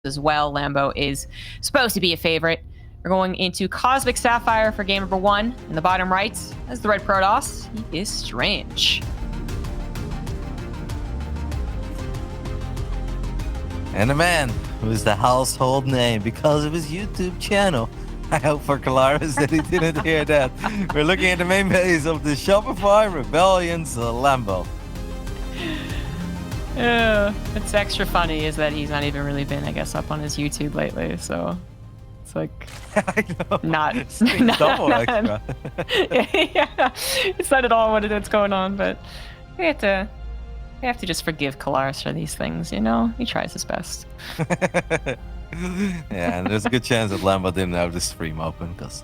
as well. Lambo is supposed to be a favorite. We're going into Cosmic Sapphire for game number 1. In the bottom right, as the red Protoss, he is Strange. And a man who is the household name because of his YouTube channel. I hope for Kalaris that he didn't hear that. We're looking at the main base of the Shopify Rebellion's Lambo. What's extra funny is that he's not even really been, I guess, up on his YouTube lately, so it's like I know. not double extra. yeah, it's not at all what it's going on, but we have to just forgive Kalaris for these things, you know? He tries his best. Yeah, and there's a good chance that Lambo didn't have the stream open because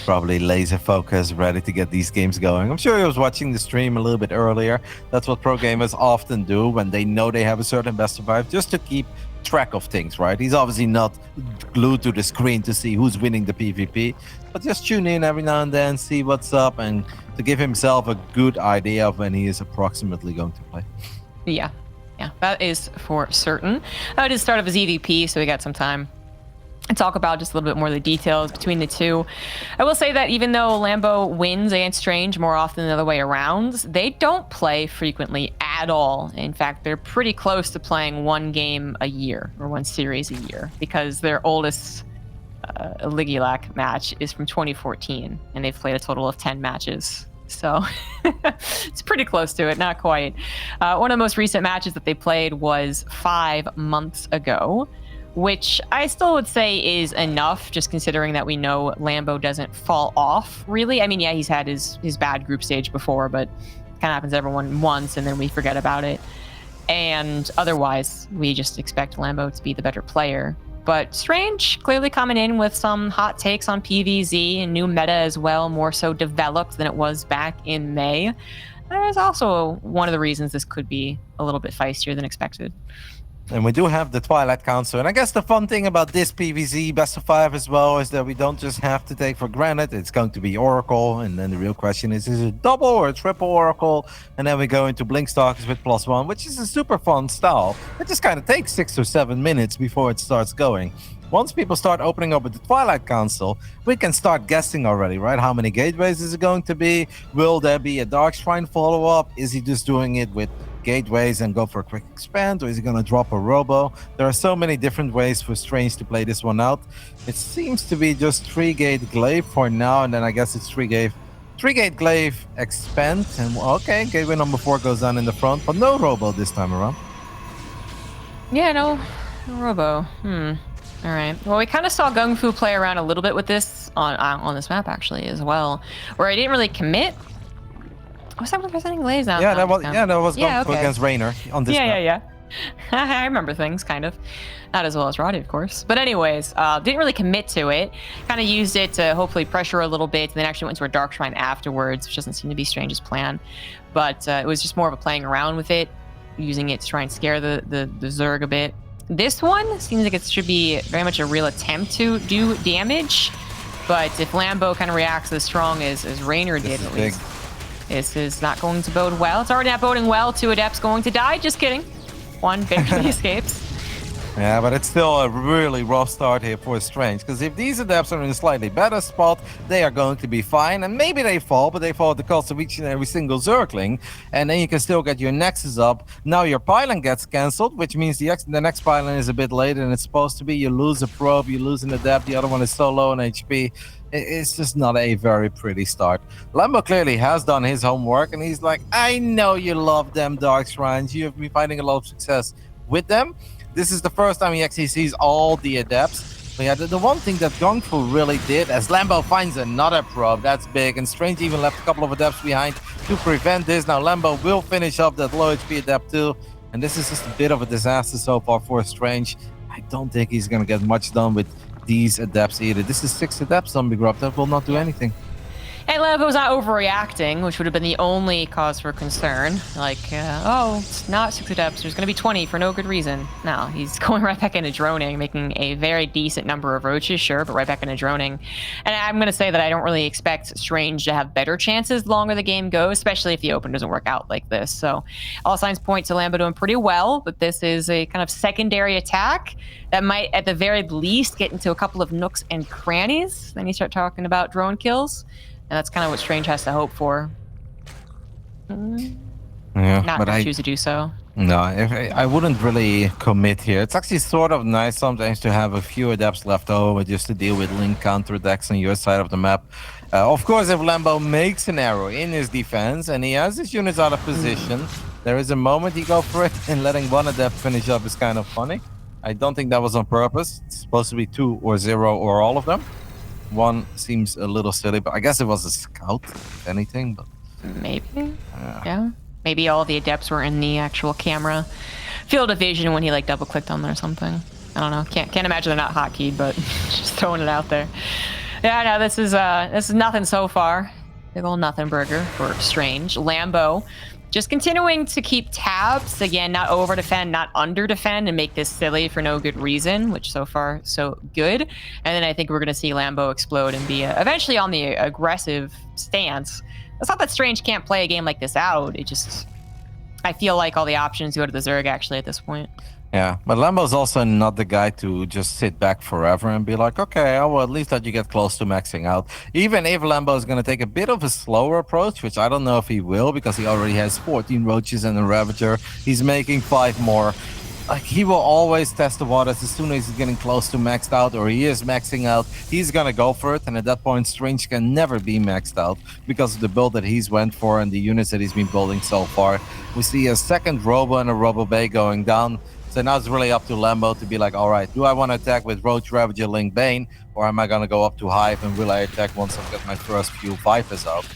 probably laser focus, ready to get these games going. I'm sure he was watching the stream a little bit earlier. That's what pro gamers often do when they know they have a certain best of 5, just to keep track of things, right? He's obviously not glued to the screen to see who's winning the PvP, but just tune in every now and then, see what's up, and to give himself a good idea of when he is approximately going to play. Yeah, that is for certain. It is start of his EVP, so we got some time to talk about just a little bit more of the details between the two. I will say that even though Lambo wins against Strange more often than the other way around, they don't play frequently at all. In fact, they're pretty close to playing one game a year, or one series a year, because their oldest Ligulac match is from 2014, and they've played a total of 10 matches. So it's pretty close to it, not quite. One of the most recent matches that they played was 5 months ago, which I still would say is enough, just considering that we know Lambo doesn't fall off, really. I mean, yeah, he's had his bad group stage before, but it kind of happens to everyone once, and then we forget about it. And otherwise, we just expect Lambo to be the better player. But Strange clearly coming in with some hot takes on PvZ and new meta as well, more so developed than it was back in May. That is also one of the reasons this could be a little bit feistier than expected. And we do have the Twilight Council. And I guess the fun thing about this PvZ best of 5 as well is that we don't just have to take for granted it's going to be Oracle. And then the real question is it double or a triple Oracle? And then we go into Blink Stalkers with +1, which is a super fun style. It just kind of takes 6 or 7 minutes before it starts going. Once people start opening up with the Twilight Council, we can start guessing already, right? How many gateways is it going to be? Will there be a Dark Shrine follow-up? Is he just doing it with gateways and go for a quick expand, or is he going to drop a robo? There are so many different ways for Strange to play this one out. It seems to be just 3-gate glaive for now, and then I guess it's 3-gate glaive expand, and okay, gateway number 4 goes down in the front, but no robo this time around. Yeah, no robo. All right. Well, we kind of saw Gung Fu play around a little bit with this on this map actually as well, where I didn't really commit. Was that representing Glaze out? Yeah, that was Gung Fu okay. against Raynor on this map. Yeah. I remember things, kind of. Not as well as Roddy, of course. But anyways, didn't really commit to it. Kind of used it to hopefully pressure a little bit, and then actually went to a Dark Shrine afterwards, which doesn't seem to be Strange's plan. But it was just more of a playing around with it, using it to try and scare the Zerg a bit. This one seems like it should be very much a real attempt to do damage. But if Lambo kind of reacts as strong as Raynor did, at least, this is not going to bode well. It's already not boding well. 2 Adepts going to die. Just kidding. 1 barely escapes. Yeah, but it's still a really rough start here for Strange, because if these Adepts are in a slightly better spot, they are going to be fine, and maybe they fall, but they fall at the cost of each and every single Zergling, and then you can still get your Nexus up. Now your pylon gets cancelled, which means the next pylon is a bit later than it's supposed to be. You lose a probe, you lose an Adept, the other one is so low in HP. It's just not a very pretty start. Lambo clearly has done his homework, and he's like, I know you love them Dark Shrines. You have been finding a lot of success with them. This is the first time he actually sees all the Adepts. But yeah, the one thing that Gung Fu really did, as Lambo finds another probe, that's big, and Strange even left a couple of Adepts behind to prevent this. Now Lambo will finish up that low HP Adept too, and this is just a bit of a disaster so far for Strange. I don't think he's going to get much done with these Adepts either. This is 6 Adepts, Zombie Grub. That will not do anything. And Lambo's not overreacting, which would have been the only cause for concern. Like, oh, it's not 6 adepts. There's going to be 20 for no good reason. No, he's going right back into droning, making a very decent number of roaches, sure, but right back into droning. And I'm going to say that I don't really expect Strange to have better chances the longer the game goes, especially if the open doesn't work out like this. So all signs point to Lambo doing pretty well, but this is a kind of secondary attack that might, at the very least, get into a couple of nooks and crannies. Then you start talking about drone kills. And that's kind of what Strange has to hope for. Yeah, Not but gonna choose to do so. No, I wouldn't really commit here. It's actually sort of nice sometimes to have a few adepts left over just to deal with link counterattacks on your side of the map. Of course, if Lambo makes an error in his defense and he has his units out of position, there is a moment you go for it, and letting one adept finish up is kind of funny. I don't think that was on purpose. It's supposed to be 2 or 0 or all of them. One seems a little silly, but I guess it was a scout, if anything. But maybe, yeah. Maybe all the adepts were in the actual camera field of vision when he like double clicked on them or something. I don't know. Can't imagine they're not hotkeyed, but just throwing it out there. Yeah, no, this is nothing so far. Big ol' nothing burger for Strange. Lambo just continuing to keep tabs. Again, not over defend, not under defend, and make this silly for no good reason, which so far, so good. And then I think we're going to see Lambo explode and be eventually on the aggressive stance. It's not that Strange can't play a game like this out. It just, I feel like all the options go to the Zerg actually at this point. yeah, but Lambo's also not the guy to just sit back forever and be like, okay, I will at least let you get close to maxing out. Even if Lambo is going to take a bit of a slower approach, which I don't know if he will, because he already has 14 roaches and a Ravager. He's making 5 more. Like, he will always test the waters as soon as he's getting close to maxed out or he is maxing out. He's going to go for it, and at that point, Strange can never be maxed out because of the build that he's went for and the units that he's been building so far. We see a second Robo and a Robo Bay going down. So now it's really up to Lambo to be like, all right, do I want to attack with Roach, Ravager, Link, Bane, or am I going to go up to Hive and will I attack once I've got my first few Vipers out?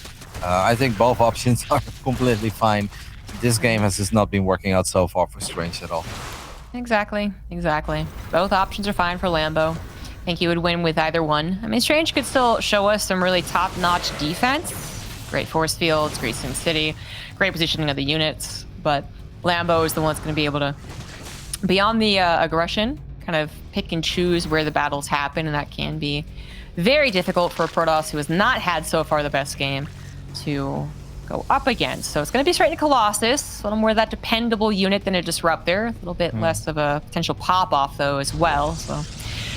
I think both options are completely fine. This game has just not been working out so far for Strange at all. Exactly. Both options are fine for Lambo. I think he would win with either one. I mean, Strange could still show us some really top-notch defense. Great force fields, great Sim City, great positioning of the units, but Lambo is the one that's going to be able to beyond the aggression, kind of pick and choose where the battles happen, and that can be very difficult for a Protoss who has not had so far the best game to go up against. So it's going to be straight to Colossus, a little more of that dependable unit than a Disruptor, a little bit less of a potential pop-off, though, as well. So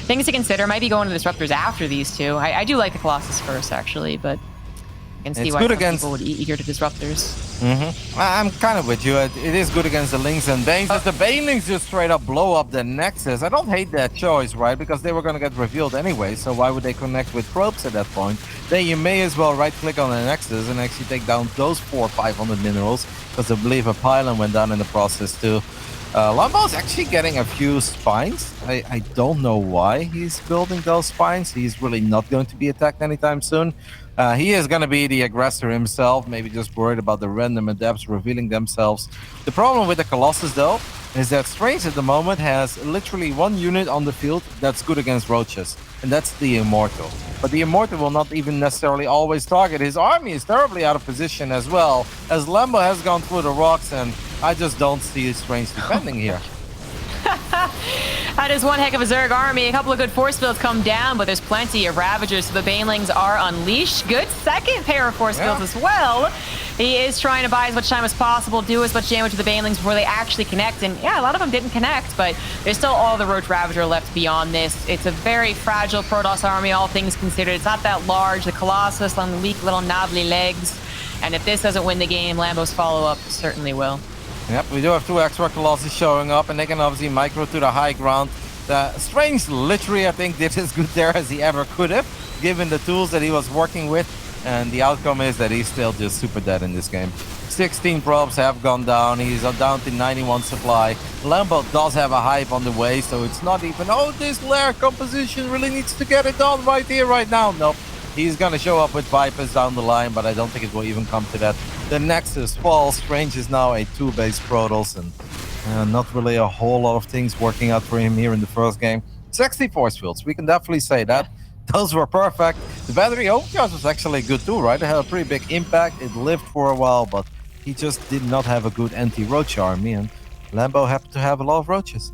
things to consider. Might be going to Disruptors after these two. I do like the Colossus first, actually, but I can see It's why good some against... people would be eager to Disruptors. I'm kind of with you. It is good against the Lynx and Banes. If the Banelings just straight up blow up the Nexus, I don't hate that choice, right? Because they were going to get revealed anyway, so why would they connect with probes at that point? Then you may as well right-click on the Nexus and actually take down those 400 or 500 minerals, because I believe a pylon went down in the process too. Lambo's actually getting a few spines. I don't know why he's building those spines. He's really not going to be attacked anytime soon. He is going to be the aggressor himself, maybe just worried about the random adepts revealing themselves. The problem with the Colossus, though, is that Strange at the moment has literally one unit on the field that's good against roaches, and that's the Immortal. But the Immortal will not even necessarily always target. His army is terribly out of position as well, as Lambo has gone through the rocks, and I just don't see Strange defending here. That is one heck of a Zerg army. A couple of good force fields come down, but there's plenty of Ravagers, so the Banelings are unleashed. Good second pair of force fields as well. He is trying to buy as much time as possible, do as much damage to the Banelings before they actually connect. And yeah, a lot of them didn't connect, but there's still all the Roach Ravager left beyond this. It's a very fragile Protoss army, all things considered. It's not that large. The Colossus on the weak little knobbly legs. And if this doesn't win the game, Lambo's follow-up certainly will. Yep, we do have 2 extra Colossus showing up, and they can obviously micro to the high ground. Strange literally, I think, did as good there as he ever could have, given the tools that he was working with. And the outcome is that he's still just super dead in this game. 16 probes have gone down. He's down to 91 supply. Lambo does have a hive on the way, so it's not even, oh, this lair composition really needs to get it done right here, right now. Nope. He's going to show up with Vipers down the line, but I don't think it will even come to that. The Nexus falls. Strange is now a 2-base Protoss, and not really a whole lot of things working out for him here in the first game. 60 force fields, we can definitely say that. Those were perfect. The battery home charge was actually good too, right? It had a pretty big impact. It lived for a while, but he just did not have a good anti-roach army, and Lambo happened to have a lot of roaches.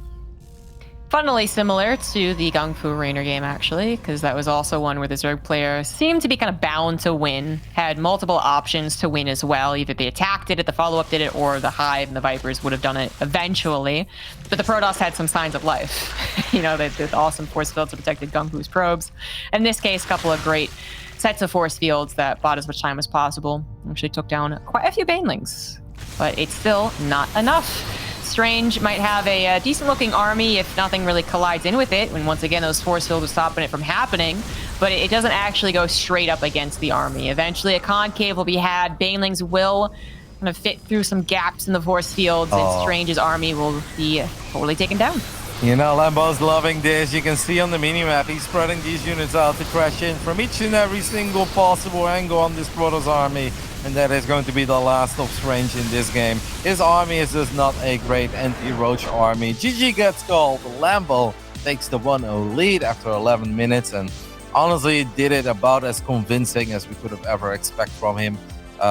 Funnily similar to the Kung Fu Rainer game, actually, because that was also one where the Zerg player seemed to be kind of bound to win, had multiple options to win as well. Either the attack did it, the follow-up did it, or the Hive and the Vipers would have done it eventually. But the Protoss had some signs of life. You know, the awesome force fields that protected Kung Fu's probes. In this case, a couple of great sets of force fields that bought as much time as possible. Actually took down quite a few Banelings, but it's still not enough. Strange might have a decent-looking army if nothing really collides in with it, when once again those force fields are stopping it from happening, but it doesn't actually go straight up against the army. Eventually a concave will be had, Banelings will kind of fit through some gaps in the force fields, and Strange's army will be totally taken down. You know, Lambo's loving this. You can see on the minimap, he's spreading these units out to crash in from each and every single possible angle on this Protoss army. And that is going to be the last of Strange in this game. His army is just not a great anti-roach army. GG gets called. Lambo takes the 1-0 lead after 11 minutes. And honestly, did it about as convincing as we could have ever expected from him.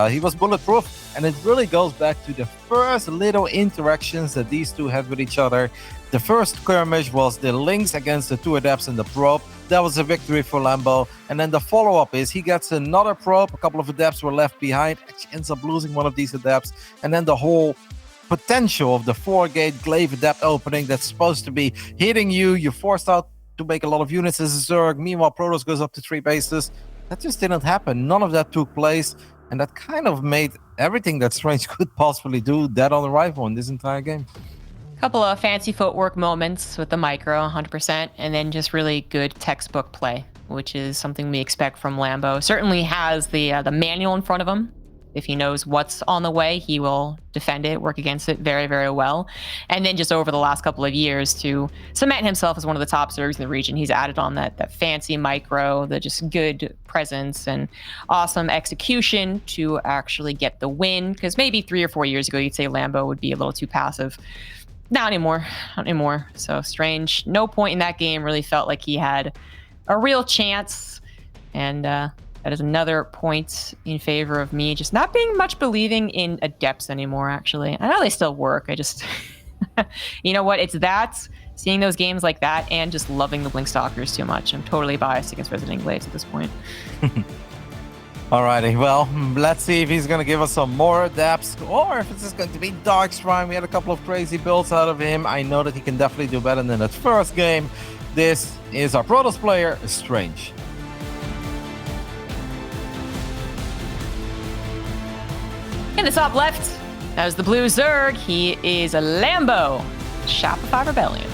He was bulletproof. And it really goes back to the first little interactions that these two had with each other. The first skirmish was the Lynx against the two Adepts and the probe. That was a victory for Lambo. And then the follow-up is he gets another probe. A couple of Adepts were left behind. Actually ends up losing one of these Adepts. And then the whole potential of the 4-gate Glaive Adept opening that's supposed to be hitting you. You're forced out to make a lot of units as a Zerg. Meanwhile, Protoss goes up to 3 bases. That just didn't happen. None of that took place. And that kind of made everything that Strange could possibly do dead on arrival in this entire game. Couple of fancy footwork moments with the micro, 100%, and then just really good textbook play, which is something we expect from Lambo. Certainly has the manual in front of him. If he knows what's on the way, he will defend it, work against it very, very well. And then just over the last couple of years to cement himself as one of the top Zergs in the region, he's added on that fancy micro, the just good presence and awesome execution to actually get the win. Because maybe 3 or 4 years ago, you'd say Lambo would be a little too passive. Not anymore. Not anymore. So Strange, no point in that game really felt like he had a real chance. And that is another point in favor of me just not being much believing in Adepts anymore, actually. I know they still work. I just, you know what? It's that, seeing those games like that, and just loving the Blinkstalkers too much. I'm totally biased against Resident Glaives at this point. Alrighty, well, let's see if he's going to give us some more Adepts, or if it's just going to be Darkstrime. We had a couple of crazy builds out of him. I know that he can definitely do better than that first game. This is our Protoss player, Strange. In the top left, that was the blue Zerg. He is a Lambo, Shopify Rebellion.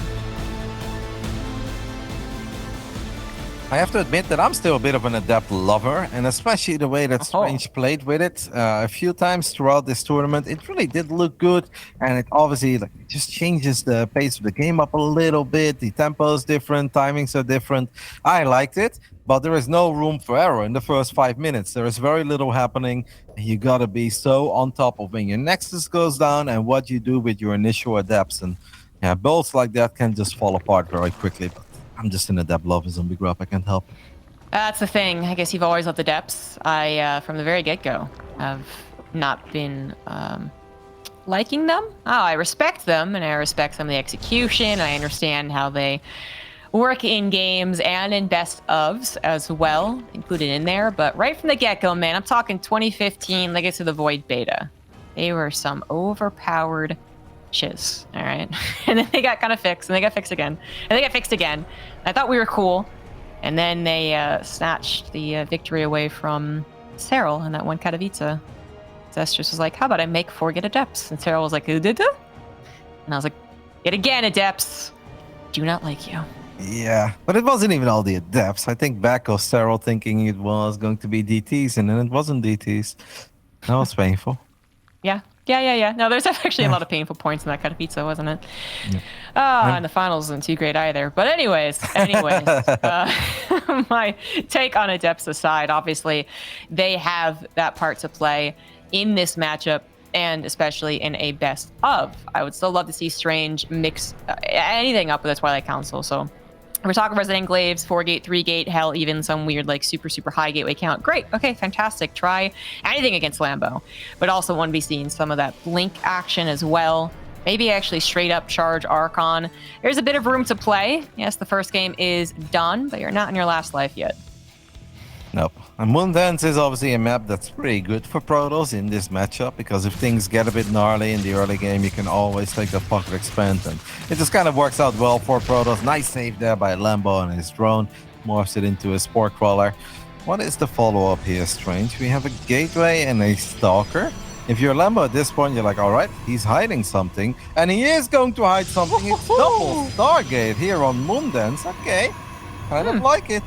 I have to admit that I'm still a bit of an Adept lover, and especially the way that Strange played with it a few times throughout this tournament. It really did look good, and it obviously it just changes the pace of the game up a little bit. The tempo is different, timings are different. I liked it, but there is no room for error in the first 5 minutes. There is very little happening. You gotta be so on top of when your Nexus goes down and what you do with your initial Adepts. And yeah, builds like that can just fall apart very quickly. But I'm just an Adept lover, Zombie Grub. I can't help it. That's the thing. I guess you've always loved Adepts. I, from the very get-go, have not been liking them. Oh, I respect them, and I respect some of the execution. I understand how they work in games and in best ofs as well, included in there. But right from the get-go, man, I'm talking 2015 Legacy of the Void beta. They were some overpowered shiz, all right? And then they got kind of fixed, and they got fixed again, and they got fixed again. I thought we were cool, and then they snatched the victory away from Cyril and that one Katowice. Zestrus was like, how about I make 4 get Adepts? And Cyril was like, who did that? And I was like, yet again, Adepts. Do not like you. Yeah, but it wasn't even all the Adepts. I think back of Cyril thinking it was going to be DTs, and then it wasn't DTs. That was painful. Yeah. No, there's actually a lot of painful points in that Katowice, wasn't it? Yeah. And the finals isn't too great either. But anyways, my take on Adepts aside, obviously, they have that part to play in this matchup, and especially in a best of. I would still love to see Strange mix anything up with the Twilight Council. So We're talking resident glaives, 4-gate, 3-gate, hell, even some weird, like, super, super high gateway count. Great. Okay, fantastic. Try anything against Lambo. But also want to be seeing some of that blink action as well. Maybe actually straight up charge Archon. There's a bit of room to play. Yes, the first game is done, but you're not in your last life yet. Nope. And Moondance is obviously a map that's pretty good for Protoss in this matchup, because if things get a bit gnarly in the early game, you can always take the pocket expand, and it just kind of works out well for Protoss. Nice save there by Lambo and his drone. Morphs it into a Spore Crawler. What is the follow-up here, Strange? We have a Gateway and a Stalker. If you're Lambo at this point, you're like, all right, he's hiding something. And he is going to hide something. It's double Stargate here on Moondance. Okay, kind of like it.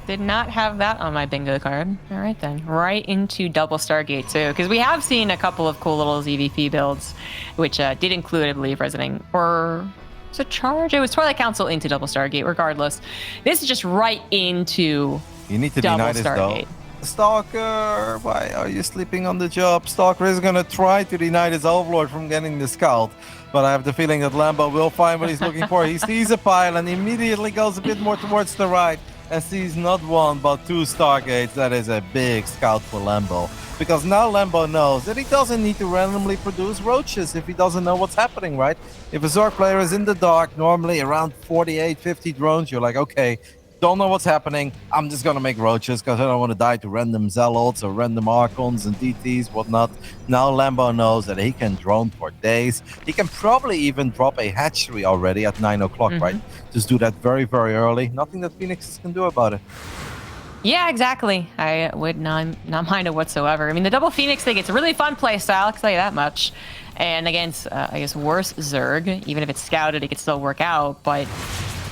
Did not have that on my bingo card. All right, then. Right into double Stargate, too. Because we have seen a couple of cool little ZVP builds, which did include, I believe, Resident... Or... Was it Charge? It was Twilight Council into double Stargate, regardless. This is just right into You need to double deny this, Stargate. though. Stalker, why are you sleeping on the job? Stalker is going to try to deny this Overlord from getting the scout. But I have the feeling that Lambo will find what he's looking for. He sees a pile and immediately goes a bit more towards the right. And sees not one but two Stargates. That is a big scout for Lambo. Because now Lambo knows that he doesn't need to randomly produce roaches if he doesn't know what's happening, right? If a Zerg player is in the dark, normally around 48, 50 drones, you're like, okay, don't know what's happening. I'm just gonna make roaches because I don't want to die to random Zealots or random Archons and DTs, whatnot. Now Lambo knows that he can drone for days. He can probably even drop a hatchery already at 9 o'clock, right? Just do that very, very early. Nothing that Phoenix can do about it. Yeah, exactly. I would not mind it whatsoever. I mean, the double Phoenix thing, it's a really fun play style, I can tell you that much. And against, I guess, worse Zerg, even if it's scouted, it could still work out. But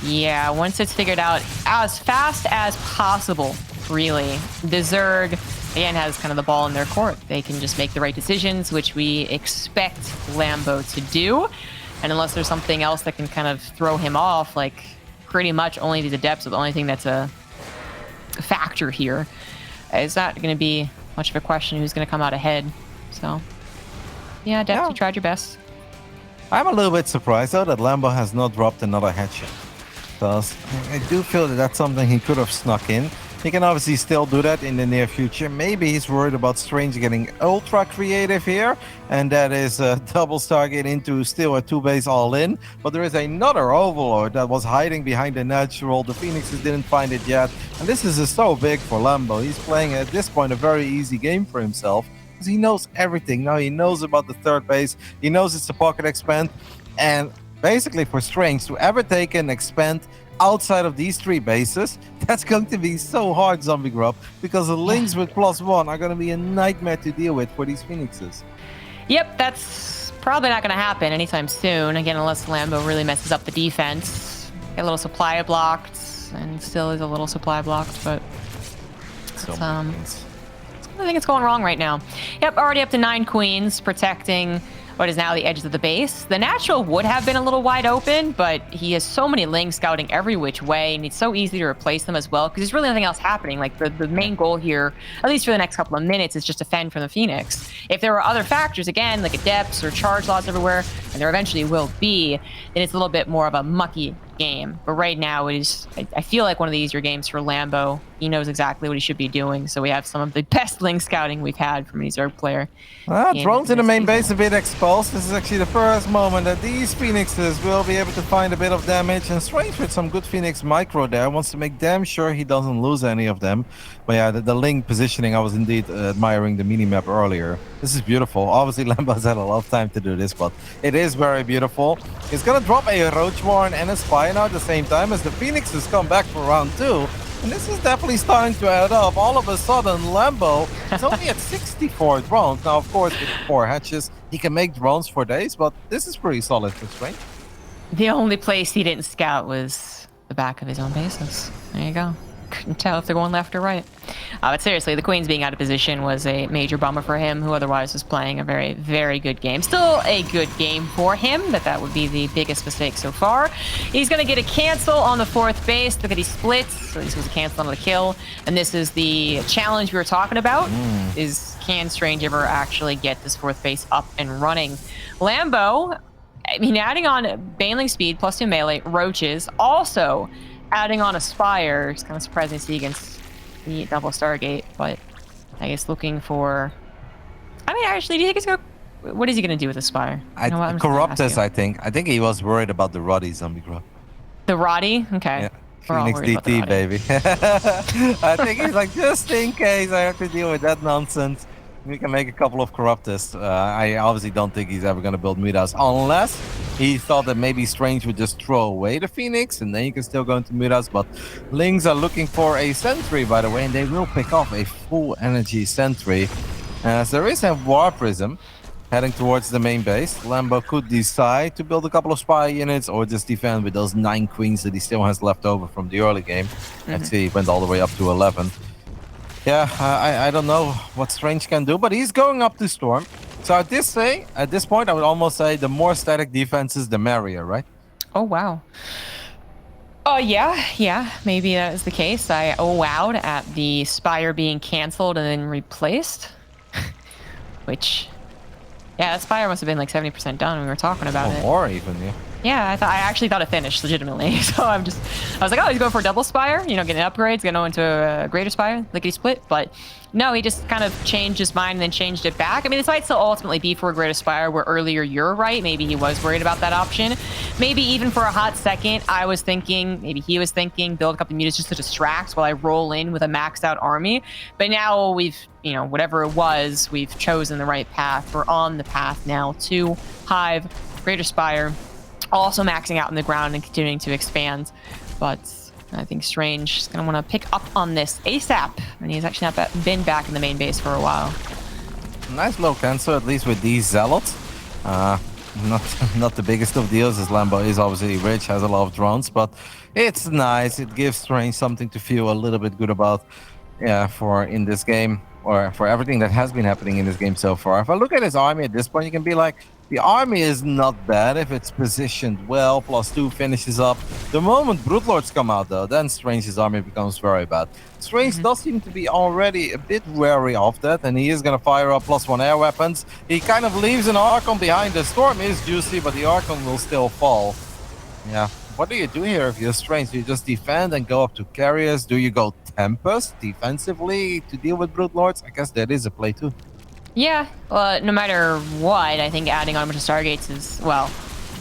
yeah, once it's figured out as fast as possible, really, the Zerg, again, has kind of the ball in their court. They can just make the right decisions, which we expect Lambo to do. And unless there's something else that can kind of throw him off, like pretty much only the depths are the only thing that's a factor here. It's not going to be much of a question who's going to come out ahead. So, yeah, Depth, you tried your best. I'm a little bit surprised, though, that Lambo has not dropped another hatchet. Because I do feel that that's something he could have snuck in. He can obviously still do that in the near future. Maybe he's worried about Strange getting ultra creative here, and that is a double Stargate into still a 2-base all-in. But there is another Overlord that was hiding behind the natural. The Phoenixes didn't find it yet, and this is so big for Lambo. He's playing at this point a very easy game for himself, because he knows everything. Now he knows about the third base. He knows it's a pocket expand, and basically for Strange to ever take an expand outside of these 3 bases, that's going to be so hard, Zombie Grub, because the links with +1 are going to be a nightmare to deal with for these Phoenixes. Yep, that's probably not going to happen anytime soon, again, unless Lambo really messes up the defense. Get a little supply blocked, and still is a little supply blocked, but I think it's going wrong right now. Yep, already up to 9 queens, protecting what is now the edges of the base. The natural would have been a little wide open, but he has so many lings scouting every which way, and it's so easy to replace them as well, because there's really nothing else happening. Like, the main goal here, at least for the next couple of minutes, is just defend from the Phoenix. If there were other factors, again, like a depths or charge lots everywhere, and there eventually will be, then it's a little bit more of a mucky game. But right now, it is, I feel like one of the easier games for Lambo. He knows exactly what he should be doing, so we have some of the best link scouting we've had from any Zerg player. Drones in the main base a bit exposed. This is actually the first moment that these Phoenixes will be able to find a bit of damage, and Strange with some good Phoenix micro there wants to make damn sure he doesn't lose any of them. But yeah, the link positioning, I was indeed admiring the mini-map earlier. This is beautiful. Obviously, Lambo's had a lot of time to do this, but it is very beautiful. He's gonna drop a Roach Warren and a Spy now at the same time as the Phoenixes come back for round 2. And this is definitely starting to add up. All of a sudden, Lambo is only at 64 drones. Now, of course, with 4 hatches, he can make drones for days, but this is pretty solid for Strange. The only place he didn't scout was the back of his own bases. There you go. Couldn't tell if they're going left or right. But seriously, the Queens being out of position was a major bummer for him, who otherwise was playing a very, very good game. Still a good game for him, but that would be the biggest mistake so far. He's going to get a cancel on the 4th base. Look at he splits, so this was a cancel on the kill. And this is the challenge we were talking about, is can Strange ever actually get this 4th base up and running? Lambo, I mean, adding on Baneling speed, +2 melee, roaches, also adding on a Spire is kind of surprising to see against the double Stargate, but I guess looking for... I mean, actually, do you think he's going to... What is he going to do with the Spire? You know what? I'm just gonna ask Corruptus, you. I think. I think he was worried about the Roddy zombie growth. The Roddy? Okay. Yeah. We're all Phoenix worried about the DT, Roddy. baby. I think he's like, just in case I have to deal with that nonsense, we can make a couple of Corruptus. I obviously don't think he's ever going to build Midas unless he thought that maybe Strange would just throw away the Phoenix and then you can still go into Midas. But Lings are looking for a Sentry, by the way, and they will pick off a full energy Sentry. As there is a War Prism heading towards the main base. Lambo could decide to build a couple of spy units or just defend with those 9 queens that he still has left over from the early game. Actually, he went all the way up to 11. Yeah, I don't know what Strange can do, but he's going up to Storm. So at this point, I would almost say the more static defenses, the merrier, right? Oh, wow. Yeah, maybe that is the case. I wowed at the Spire being canceled and then replaced. Which... Yeah, that Spire must have been like 70% done when we were talking about it. Or more even, yeah. Yeah, I actually thought it finished legitimately. So I was like, oh, he's going for a double Spire, you know, getting upgrades, going into a greater Spire, lickety split. But no, he just kind of changed his mind and then changed it back. I mean, this might still ultimately be for a greater Spire, where earlier you're right. Maybe he was worried about that option. Maybe even for a hot second, I was thinking, maybe he was thinking, build a couple of units just to distract while I roll in with a maxed out army. But now we've, you know, whatever it was, we've chosen the right path. We're on the path now to Hive, Greater Spire, also maxing out in the ground and continuing to expand. But I think Strange is going to want to pick up on this ASAP. And he's actually not been back in the main base for a while. Nice low cancel, at least with these Zealots. Not the biggest of deals, as Lambo is obviously rich, has a lot of drones, but it's nice. It gives Strange something to feel a little bit good about, yeah, for in this game, or for everything that has been happening in this game so far. If I look at his army at this point, you can be like, the army is not bad if it's positioned well. +2 finishes up. The moment Broodlords come out, though, then Strange's army becomes very bad. Strange does seem to be already a bit wary of that, and he is going to fire up +1 air weapons. He kind of leaves an Archon behind. The Storm is juicy, but the Archon will still fall. Yeah. What do you do here if you're Strange? Do you just defend and go up to Carriers? Do you go Tempest defensively to deal with Broodlords? I guess that is a play, too. Yeah, well, no matter what, I think adding on a bunch of Stargates is, well,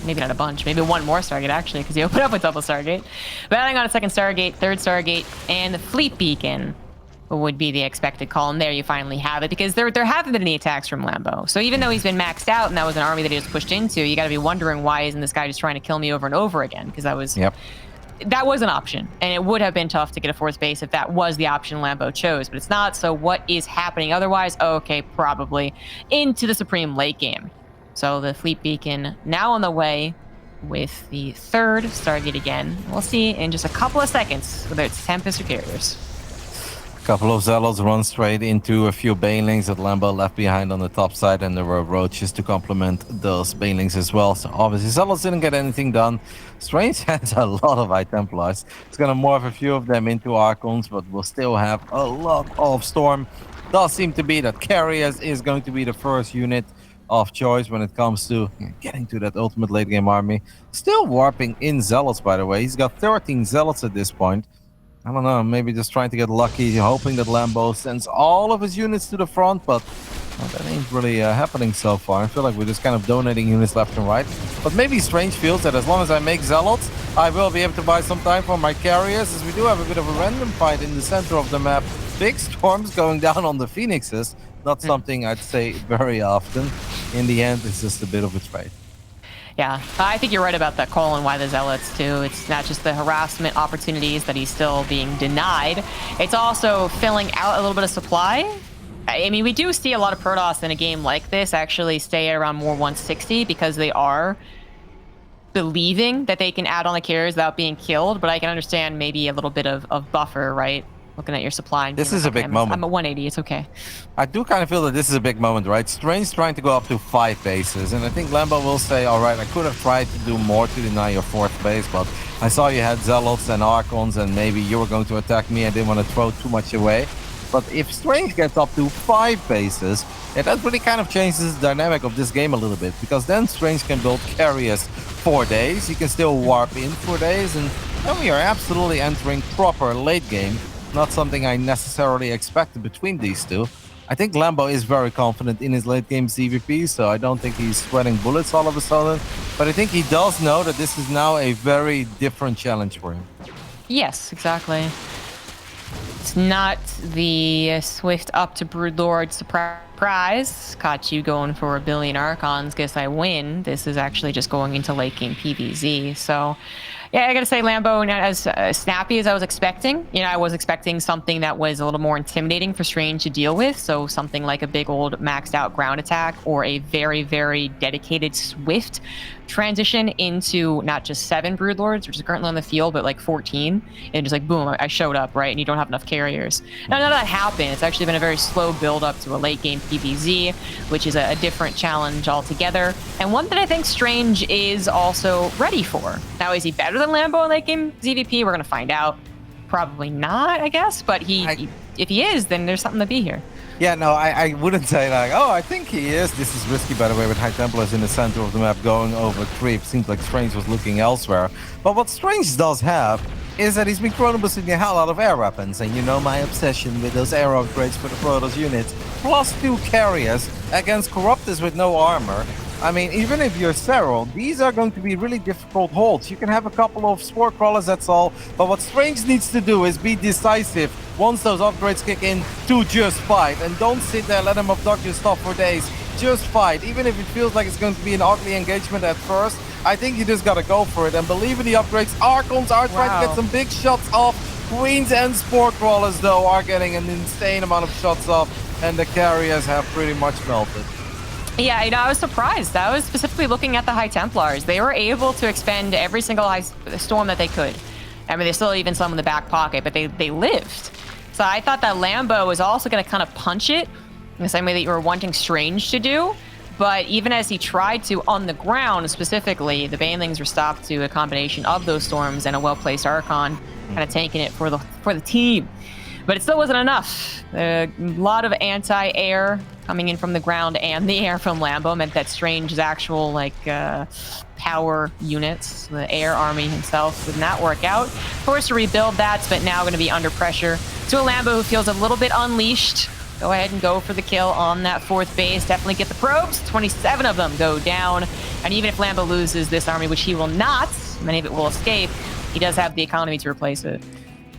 maybe not a bunch, maybe one more Stargate, actually, because you open up with double Stargate. But adding on a second Stargate, third Stargate, and the Fleet Beacon would be the expected call, and there you finally have it, because there haven't been any attacks from Lambo. So even though he's been maxed out, and that was an army that he was pushed into, you gotta be wondering, why isn't this guy just trying to kill me over and over again? Because that was... Yep. That was an option, and it would have been tough to get a fourth base if that was the option Lambo chose, but it's not. So what is happening otherwise? Okay, probably into the Supreme late game. So the Fleet Beacon now on the way with the third Stargate again. We'll see in just a couple of seconds whether it's Tempest or Carriers. Couple of Zealots run straight into a few Banelings that Lambo left behind on the top side, and there were Roaches to complement those Banelings as well. So obviously Zealots didn't get anything done. Strange has a lot of High Templars. It's gonna morph a few of them into Archons, but we'll still have a lot of Storm. Does seem to be that Carriers is going to be the first unit of choice when it comes to getting to that ultimate late game army. Still warping in Zealots, by the way. He's got 13 Zealots at this point. I don't know, maybe just trying to get lucky, hoping that Lambo sends all of his units to the front, but well, that ain't really happening so far. I feel like we're just kind of donating units left and right. But maybe Strange feels that as long as I make Zealots, I will be able to buy some time for my Carriers, as we do have a bit of a random fight in the center of the map. Big storms going down on the Phoenixes. Not something I'd say very often. In the end, it's just a bit of a trade. Yeah, I think you're right about that call and why the Zealots, too. It's not just the harassment opportunities that he's still being denied. It's also filling out a little bit of supply. I mean, we do see a lot of Protoss in a game like this actually stay at around more 160 because they are believing that they can add on the carriers without being killed, but I can understand maybe a little bit of buffer, right? Looking at your supply. And this is a big moment. I'm at 180, it's okay. I do kind of feel that this is a big moment, right? Strange trying to go up to 5 bases, and I think Lambo will say, all right, I could have tried to do more to deny your 4th base, but I saw you had Zealots and Archons, and maybe you were going to attack me. I didn't want to throw too much away. But if Strange gets up to 5 bases, that really kind of changes the dynamic of this game a little bit, because then Strange can build Carriers 4 days. He can still warp in 4 days, and And we are absolutely entering proper late game. Not something I necessarily expected between these two. I think Lambo is very confident in his late game CVP, so I don't think he's sweating bullets all of a sudden. But I think he does know that this is now a very different challenge for him. Yes, exactly. It's not the swift up to Broodlord surprise. Caught you going for a billion Archons, guess I win. This is actually just going into late game PvZ. So, yeah, I gotta say, Lambo, not as snappy as I was expecting. You know, I was expecting something that was a little more intimidating for Strange to deal with. So something like a big old maxed out ground attack or a very, very dedicated swift transition into not just 7 Broodlords, which is currently on the field, but like 14. And just like, boom, I showed up, right? And you don't have enough carriers. Now, none of that happened. It's actually been a very slow build up to a late game PvZ, which is a different challenge altogether. And one that I think Strange is also ready for. Now, is he better than Lambo in late game ZVP? We're going to find out. Probably not, I guess. But if he is, then there's something to be here. Yeah, no, I wouldn't say like, oh, I think he is. This is risky, by the way, with High Templars in the center of the map going over creep. Seems like Strange was looking elsewhere. But what Strange does have is that he's been chronobusting the hell out of air weapons. And you know my obsession with those air upgrades for the Protoss units. +2 carriers against Corruptors with no armor. I mean, even if you're Serral, these are going to be really difficult holds. You can have a couple of Spore Crawlers, that's all. But what Strange needs to do is be decisive once those upgrades kick in to just fight. And don't sit there, let him abduct your stuff for days. Just fight. Even if it feels like it's going to be an ugly engagement at first, I think you just gotta go for it. And believe in the upgrades. Archons are trying to get some big shots off. Queens and Spore Crawlers, though, are getting an insane amount of shots off. And the carriers have pretty much melted. Yeah, you know, I was surprised. I was specifically looking at the High Templars. They were able to expend every single high storm that they could. I mean, there's still even some in the back pocket, but they lived. So I thought that Lambo was also going to kind of punch it in the same way that you were wanting Strange to do. But even as he tried to on the ground specifically, the Banelings were stopped to a combination of those storms and a well-placed Archon, kind of tanking it for the team. But it still wasn't enough. A lot of anti-air coming in from the ground and the air from Lambo meant that Strange's actual power units, the air army himself, would not work out. Forced to rebuild that, but now going to be under pressure to a Lambo who feels a little bit unleashed. Go ahead and go for the kill on that 4th base. Definitely get the probes. 27 of them go down. And even if Lambo loses this army, which he will not, many of it will escape, he does have the economy to replace it.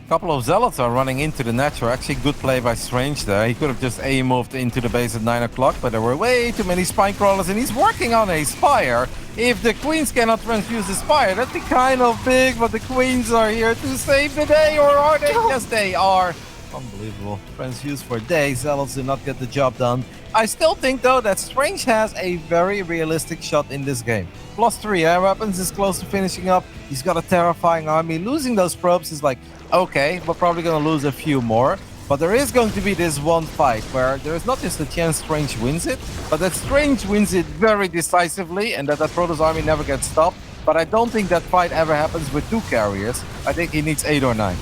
A couple of Zealots are running into the Natural. Actually, good play by Strange there. He could have just A-moved into the base at 9 o'clock, but there were way too many Spine Crawlers, and he's working on a Spire. If the Queens cannot transfuse the Spire, that'd be kind of big, but the Queens are here to save the day, or are they? Yes, they are. Unbelievable. Transfuse for days. Zealots did not get the job done. I still think, though, that Strange has a very realistic shot in this game. +3 air weapons is close to finishing up. He's got a terrifying army. Losing those probes is like, okay, we're probably going to lose a few more. But there is going to be this one fight where there is not just a chance Strange wins it, but that Strange wins it very decisively and that Protoss army never gets stopped. But I don't think that fight ever happens with 2 carriers. I think he needs 8 or 9.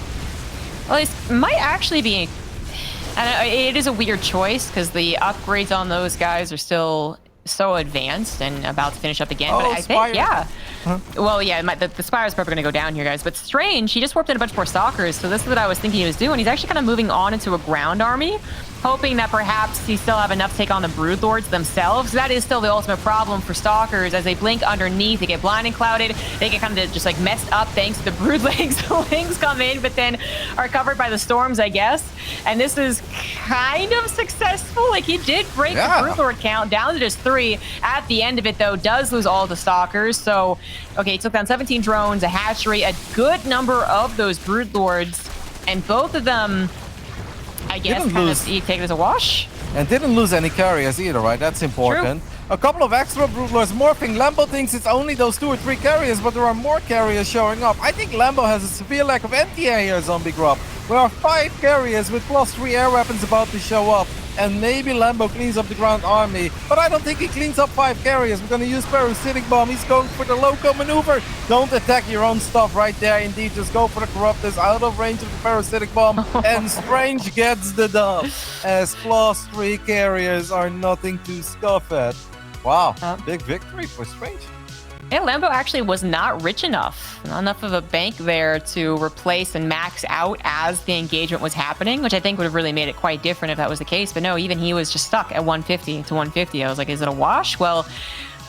Well, it might actually be... And it is a weird choice because the upgrades on those guys are still so advanced and about to finish up again. But I think, yeah. Huh? Well, yeah, the Spire's probably going to go down here, guys. But Strange, he just warped in a bunch more Stalkers, so this is what I was thinking he was doing. He's actually kind of moving on into a ground army, hoping that perhaps he still have enough to take on the Broodlords themselves. That is still the ultimate problem for Stalkers. As they blink underneath, they get blind and clouded. They get kind of just like messed up thanks to the Broodlings. The Wings come in, but then are covered by the storms, I guess. And this is kind of successful. Like, he did break the Broodlord count down to just 3. At the end of it, though, does lose all the Stalkers. So, okay, he took down 17 drones, a hatchery, a good number of those Broodlords, and both of them, I guess, kind of take it as a wash. And didn't lose any carriers either, right? That's important. True. A couple of extra Broodlords morphing. Lambo thinks it's only those 2 or 3 carriers, but there are more carriers showing up. I think Lambo has a severe lack of anti-air here, Zombie Grub. There are 5 carriers with +3 air weapons about to show up. And maybe Lambo cleans up the ground army. But I don't think he cleans up 5 carriers. We're going to use Parasitic Bomb. He's going for the loco maneuver. Don't attack your own stuff right there. Indeed, just go for the Corruptors out of range of the Parasitic Bomb. And Strange gets the dub. As +3 carriers are nothing to scoff at. Wow, big victory for Strange. Yeah, Lambo actually was not rich enough, not enough of a bank there to replace and max out as the engagement was happening, which I think would have really made it quite different if that was the case. But no, even he was just stuck at 150 to 150. I was like, is it a wash? Well,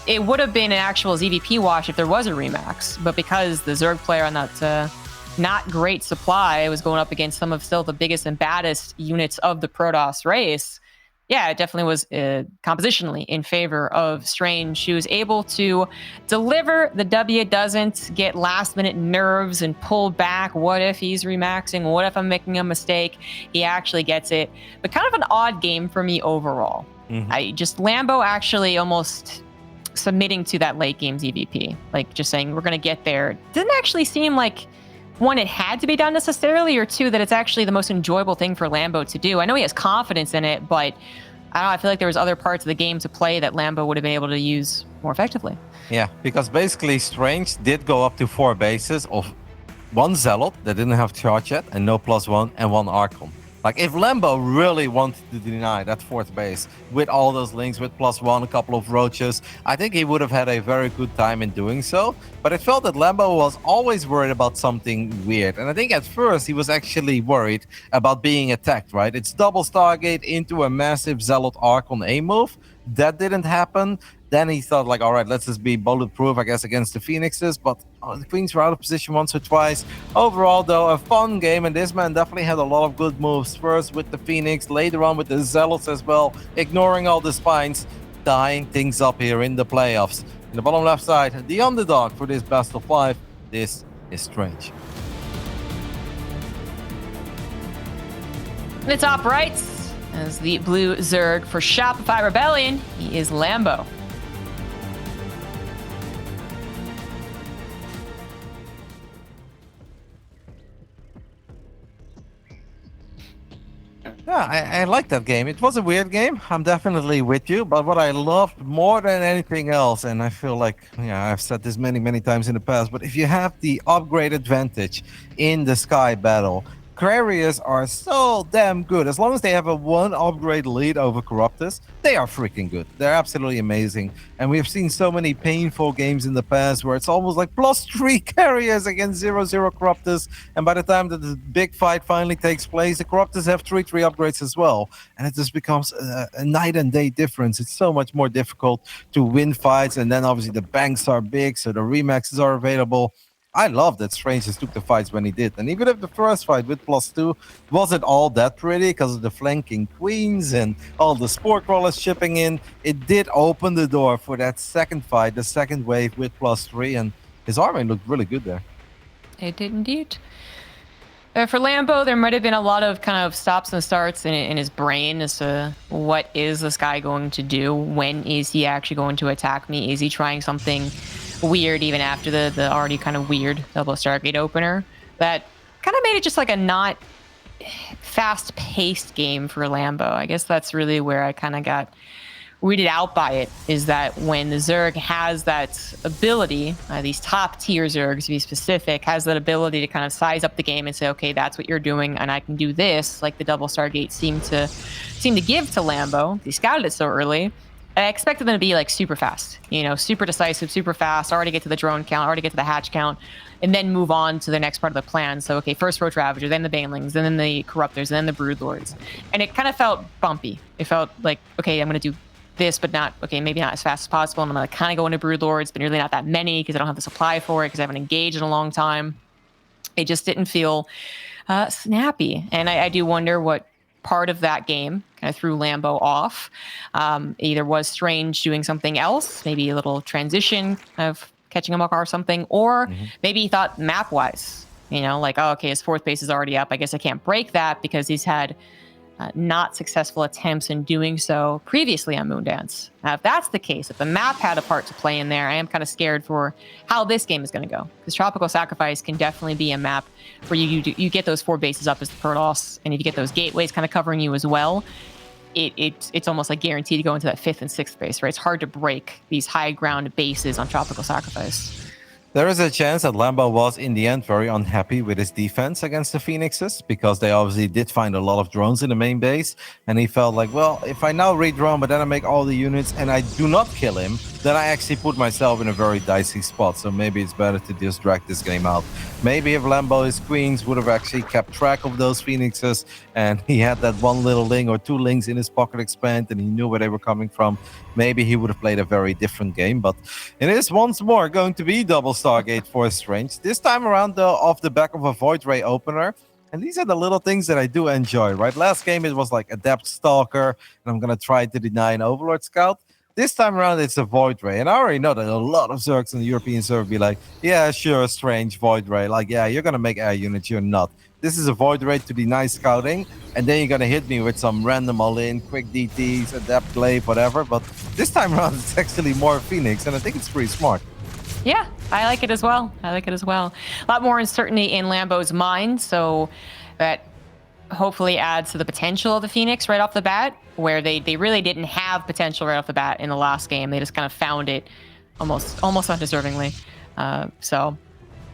it would have been an actual ZVP wash if there was a remax, but because the Zerg player on that not great supply was going up against some of still the biggest and baddest units of the Protoss race, yeah, it definitely was compositionally in favor of Strange. She was able to deliver the W, doesn't get last minute nerves and pull back. What if he's remaxing? What if I'm making a mistake? He actually gets it. But kind of an odd game for me overall. Lambo actually almost submitting to that late game's EVP, like just saying we're going to get there. Didn't actually seem like one, it had to be done necessarily, or two, that it's actually the most enjoyable thing for Lambo to do. I know he has confidence in it, but I don't know, I feel like there was other parts of the game to play that Lambo would have been able to use more effectively. Yeah, because basically Strange did go up to 4 bases of 1 Zealot that didn't have charge yet, and no +1, and 1 Archon. Like, if Lambo really wanted to deny that 4th base with all those links, with +1, a couple of roaches, I think he would have had a very good time in doing so. But it felt that Lambo was always worried about something weird. And I think at first he was actually worried about being attacked, right? It's double Stargate into a massive Zealot Archon A move. That didn't happen. Then he thought, like, all right, let's just be bulletproof, I guess, against the Phoenixes. But the Queens were out of position once or twice. Overall, though, a fun game. And this man definitely had a lot of good moves. First with the Phoenix, later on with the Zealots as well. Ignoring all the spines, tying things up here in the playoffs. In the bottom left side, the underdog for this best of 5. This is Strange. In the top right, as the blue Zerg for Shopify Rebellion, he is Lambo. Yeah, I like that game. It was a weird game. I'm definitely with you. But what I loved more than anything else, and I feel like, yeah, I've said this many times in the past, but if you have the upgrade advantage in the Sky battle, Carriers are so damn good. As long as they have a 1 upgrade lead over Corruptus, they are freaking good. They're absolutely amazing. And we've seen so many painful games in the past where it's almost like +3 Carriers against 0-0 Corruptus. And by the time that the big fight finally takes place, the Corruptus have 3 upgrades as well. And it just becomes a night and day difference. It's so much more difficult to win fights. And then obviously the banks are big, so the remaxes are available. I love that Strange just took the fights when he did. And even if the first fight with +2 wasn't all that pretty because of the flanking queens and all the spore crawlers chipping in, it did open the door for that second fight, the second wave with +3. And his army looked really good there. It did indeed. For Lambo, there might have been a lot of kind of stops and starts in his brain as to what is this guy going to do? When is he actually going to attack me? Is he trying something weird even after the already kind of weird double Stargate opener? That kind of made it just like a not fast-paced game for Lambo. I guess that's really where I kind of got weirded out by it, is that when the Zerg has that ability, these top tier Zergs to be specific, has that ability to kind of size up the game and say, okay, that's what you're doing and I can do this, like the double Stargate seemed to give to Lambo. He scouted it so early. I expected them to be like super fast, you know, super decisive, super fast, already get to the drone count, already get to the hatch count, and then move on to the next part of the plan. So, okay, first Roach Ravager, then the Banelings, and then the Corruptors, and then the Broodlords. And it kind of felt bumpy. It felt like, okay, I'm going to do this, but not, okay, maybe not as fast as possible. And I'm going to kind of go into Broodlords, but really not that many because I don't have the supply for it because I haven't engaged in a long time. It just didn't feel snappy. And I do wonder what part of that game kind of threw Lambo off. Either was Strange doing something else, maybe a little transition of catching him off or something, or maybe he thought map-wise, you know, like, oh, okay, his 4th base is already up. I guess I can't break that because he's had not successful attempts in doing so previously on Moondance. Now, if that's the case, if the map had a part to play in there, I am kind of scared for how this game is going to go. Because Tropical Sacrifice can definitely be a map where you get those 4 bases up as the Protoss, and if you get those gateways kind of covering you as well, it's almost like guaranteed to go into that 5th and 6th base, right? It's hard to break these high ground bases on Tropical Sacrifice. There is a chance that Lambo was, in the end, very unhappy with his defense against the Phoenixes because they obviously did find a lot of drones in the main base. And he felt like, well, if I now re-drone, but then I make all the units and I do not kill him, then I actually put myself in a very dicey spot. So maybe it's better to just drag this game out. Maybe if Lambo's queens would have actually kept track of those Phoenixes and he had that one little link or two links in his pocket expand and he knew where they were coming from, maybe he would have played a very different game. But it is once more going to be double Stargate for Strange. This time around, though, off the back of a Void Ray opener. And these are the little things that I do enjoy, right? Last game, it was like Adept Stalker, and I'm going to try to deny an Overlord Scout. This time around, it's a Void Ray. And I already know that a lot of Zergs in the European server be like, yeah, sure, Strange, Void Ray. Like, yeah, you're going to make air units, you're not. This is a Void Ray to deny scouting, and then you're going to hit me with some random all-in, quick DTs, Adept Glaive, whatever. But this time around, it's actually more Phoenix, and I think it's pretty smart. Yeah, I like it as well. A lot more uncertainty in Lambo's mind, so that hopefully adds to the potential of the Phoenix right off the bat, where they really didn't have potential right off the bat in the last game. They just kind of found it almost undeservingly. So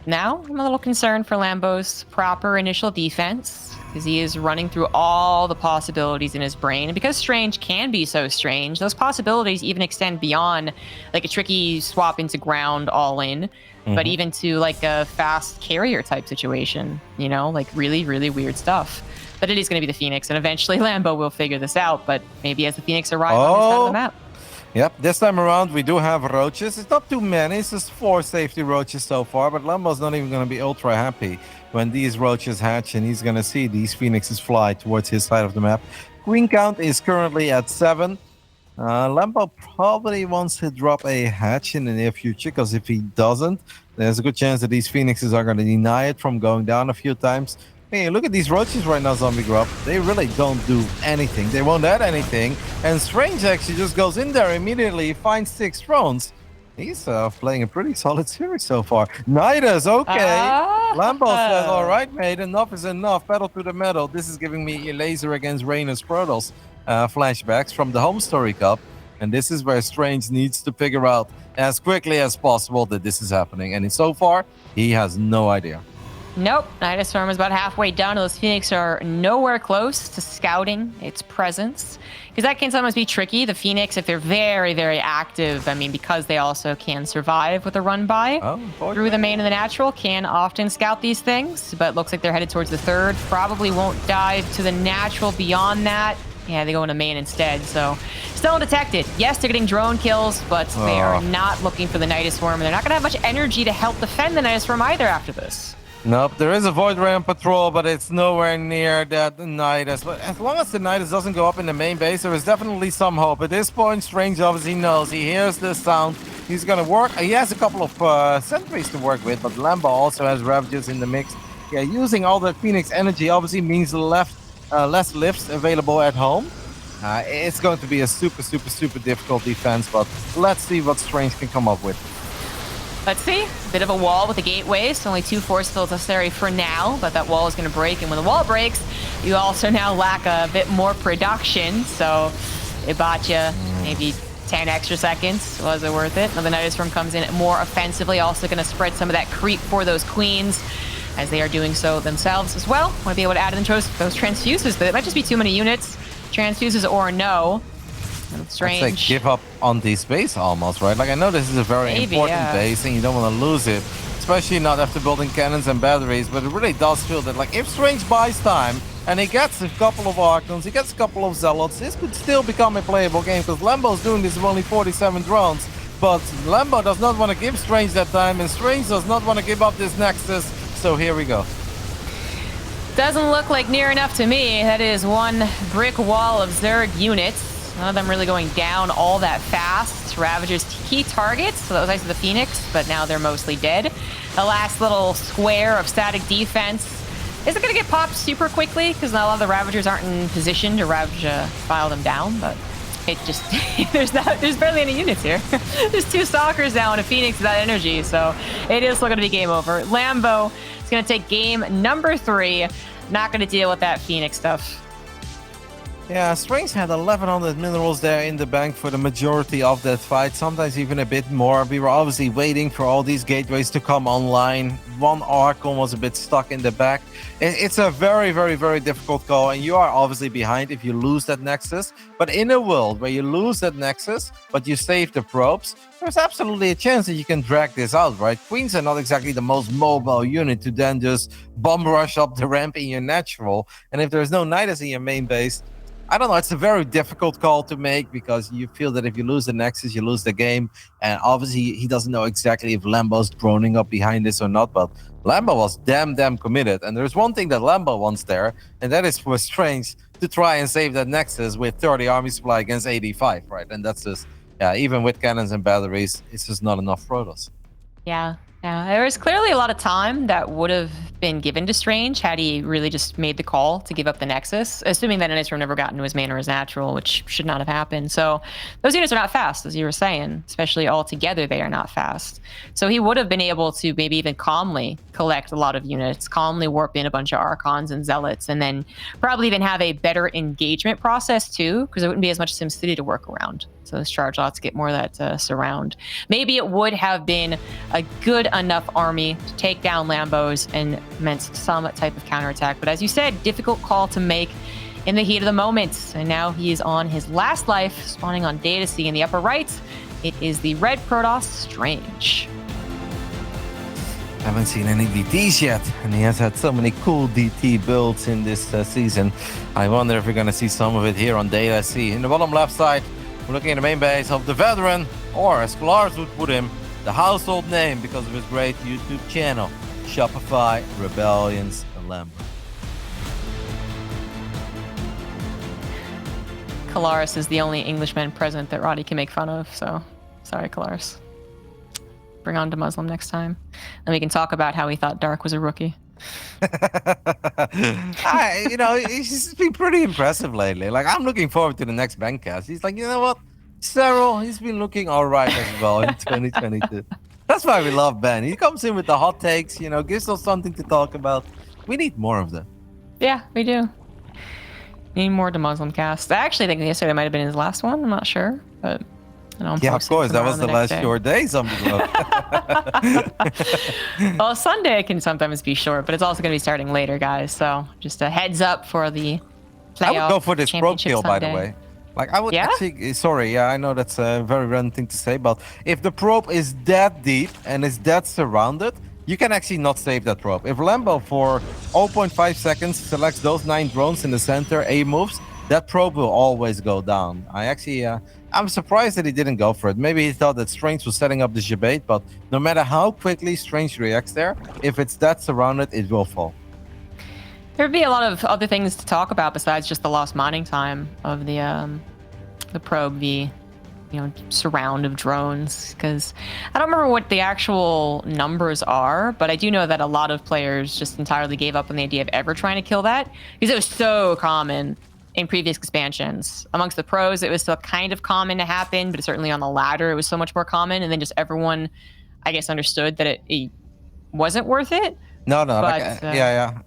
now I'm a little concerned for Lambo's proper initial defense, because he is running through all the possibilities in his brain. And because Strange can be so strange, those possibilities even extend beyond like a tricky swap into ground all in, but even to like a fast carrier type situation, you know, like really, really weird stuff. But it is going to be the Phoenix, and eventually Lambo will figure this out, but maybe as the Phoenix arrive on this side of the map. Yep, this time around we do have roaches. It's not too many, it's just 4 safety roaches so far, but Lambo's not even going to be ultra happy when these roaches hatch and he's going to see these Phoenixes fly towards his side of the map. Queen count is currently at 7. Lambo probably wants to drop a hatch in the near future, because if he doesn't, there's a good chance that these Phoenixes are going to deny it from going down a few times. Hey, look at these roaches right now, Zombie Grub. They really don't do anything. They won't add anything. And Strange actually just goes in there immediately, finds 6 drones. He's playing a pretty solid series so far. Nidus, okay. Lambo says, all right, mate, enough is enough. Pedal to the metal. This is giving me a laser against Reyna's Protoss flashbacks from the Home Story Cup. And this is where Strange needs to figure out as quickly as possible that this is happening. And so far, he has no idea. Nope, Nidus Storm is about halfway done. Those Phoenix are nowhere close to scouting its presence, because that can sometimes be tricky. The Phoenix, if they're very, very active, I mean, because they also can survive with a run by through the main and the natural, can often scout these things, but looks like they're headed towards the 3rd. Probably won't dive to the natural beyond that. Yeah, they go into main instead, so still undetected. Yes, they're getting drone kills, but they are not looking for the Nidus Swarm, and they're not going to have much energy to help defend the Nidus Swarm either after this. Nope, there is a Void Ray on patrol, but it's nowhere near that Nidus. But as long as the Nidus doesn't go up in the main base, there is definitely some hope. At this point, Strange obviously knows. He hears the sound. He's going to work. He has a couple of sentries to work with, but Lambo also has Ravagers in the mix. Yeah, using all that Phoenix energy obviously means less lifts available at home. It's going to be a super difficult defense, but let's see what Strange can come up with. Let's see. Bit of a wall with the gateways. Only 2 force fields necessary for now, but that wall is going to break. And when the wall breaks, you also now lack a bit more production. So it bought you maybe 10 extra seconds. Was it worth it? Now the Nidus Swarm comes in more offensively. Also going to spread some of that creep for those queens, as they are doing so themselves as well. Want to be able to add in those transfuses, but it might just be too many units. Transfuses or no. Strange. I'd say give up on this base almost, right? Like, I know this is a very important base and you don't want to lose it, especially not after building cannons and batteries, but it really does feel that, like, if Strange buys time and he gets a couple of Archons, he gets a couple of Zealots, this could still become a playable game, because Lambo's doing this with only 47 drones, but Lambo does not want to give Strange that time, and Strange does not want to give up this Nexus, so here we go. Doesn't look like near enough to me. That is one brick wall of Zerg units. None of them really going down all that fast. Ravager's key targets, so that was nice of the Phoenix, but now they're mostly dead. The last little square of static defense isn't going to get popped super quickly, because not a lot of the Ravagers aren't in position to file them down, but it just, there's barely any units here. There's 2 Stalkers down and a Phoenix without energy, so it is still going to be game over. Lambo is going to take game number 3. Not going to deal with that Phoenix stuff. Yeah, Strange had 1100 minerals there in the bank for the majority of that fight, sometimes even a bit more. We were obviously waiting for all these gateways to come online. One Archon was a bit stuck in the back. It's a very, very, very difficult call, and you are obviously behind if you lose that Nexus. But in a world where you lose that Nexus, but you save the probes, there's absolutely a chance that you can drag this out, right? Queens are not exactly the most mobile unit to then just bomb rush up the ramp in your natural. And if there's no Nidus in your main base, I don't know. It's a very difficult call to make because you feel that if you lose the Nexus, you lose the game. And obviously, he doesn't know exactly if Lambo's droning up behind this or not. But Lambo was damn committed. And there's one thing that Lambo wants there, and that is for Strange to try and save that Nexus with 30 army supply against 85, right? And that's just, yeah, even with cannons and batteries, it's just not enough Protoss. Yeah. Yeah, there was clearly a lot of time that would have been given to Strange had he really just made the call to give up the Nexus, assuming that Innisfree never got into his main or his natural, which should not have happened. So those units are not fast, as you were saying, especially all together, they are not fast. So he would have been able to maybe even calmly collect a lot of units, calmly warp in a bunch of Archons and Zealots, and then probably even have a better engagement process too, because there wouldn't be as much SimCity to work around. So those charge lots get more of that surround. Maybe it would have been a good enough army to take down Lambos and meant some type of counterattack. But as you said, difficult call to make in the heat of the moment. And now he is on his last life, spawning on Data C in the upper right. It is the red Protoss, Strange. Haven't seen any DTs yet, and he has had so many cool DT builds in this season. I wonder if we're going to see some of it here on Data C. In the bottom left side, we're looking at the main base of the veteran, or as Lars would put him, the household name because of his great YouTube channel, Shopify Rebellions Lambo. Kalaris is the only Englishman present that Roddy can make fun of, so sorry, Kalaris. Bring on to Muslim next time. And we can talk about how he thought Dark was a rookie. He's been pretty impressive lately. Like, I'm looking forward to the next Bankcast. He's like, you know what? Cyril, he's been looking all right as well in 2022. That's why we love Ben. He comes in with the hot takes, gives us something to talk about. We need more of them. Yeah, we do. Need more to Muslim cast. I actually think yesterday might have been his last one. I'm not sure, but yeah, of course. That was the last short day. Well, Sunday can sometimes be short, but it's also going to be starting later, guys. So just a heads up for the playoff. I would go for this probe kill, Sunday. by the way. Like, I would actually, sorry, I know that's a very random thing to say, but if the probe is that deep and is that surrounded, you can actually not save that probe. If Lambo for 0.5 seconds selects those 9 drones in the center, A moves, that probe will always go down. I'm surprised that he didn't go for it. Maybe he thought that Strange was setting up the debate, but no matter how quickly Strange reacts there, if it's that surrounded, it will fall. There'd be a lot of other things to talk about besides just the lost mining time of the probe, the surround of drones. Because I don't remember what the actual numbers are, but I do know that a lot of players just entirely gave up on the idea of ever trying to kill that because it was so common in previous expansions. Amongst the pros, it was still kind of common to happen, but certainly on the ladder, it was so much more common. And then just everyone, I guess, understood that it wasn't worth it. No, but,